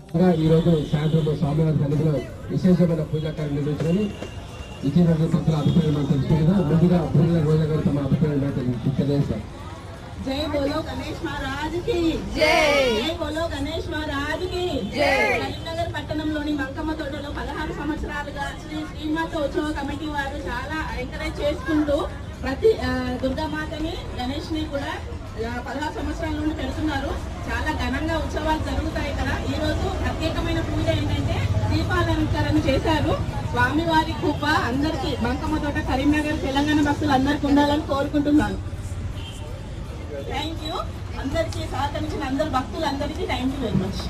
ఈ రోజు సాయంత్రం స్వామివారి సన్నిధిలో విశేషమైన పూజా కార్యం నిర్వహించుకొని ఇచ్చిన భక్తుల అభిప్రాయం తెలుసుకుని ముందుగా పూజల రోజు గారు తమ అభిప్రాయం తెలియజేశారు. जय बोलो गणेश महाराज की जय बोलो गणेश महाराज की जय కరీంనగర్ పట్టణంలోని మంకమ్మ తోటలో 16 సంవత్సరాలుగా శ్రీ శ్రీమాత ఉత్సవ కమిటీ వారు చాలా ఎంకరేజ్ చేసుకుంటూ ప్రతి దుర్గామాతని గణేష్ ని కూడా 16 సంవత్సరాల నుండి పెడుతున్నారు. చాలా ఘనంగా ఉత్సవాలు జరుగుతాయి ఇక్కడ. ఈ రోజు ప్రత్యేకమైన పూజ ఏంటంటే దీపాలంకరణ చేశారు. స్వామివారి కృప అందరికీ మంకమ్మ తోట కరీంనగర్ తెలంగాణ భక్తులు అందరికీ ఉండాలని కోరుకుంటున్నాను. Thank you. అందరికీ సహకరించిన అందరు భక్తులందరికీ థ్యాంక్ యూ వెరీ మచ్.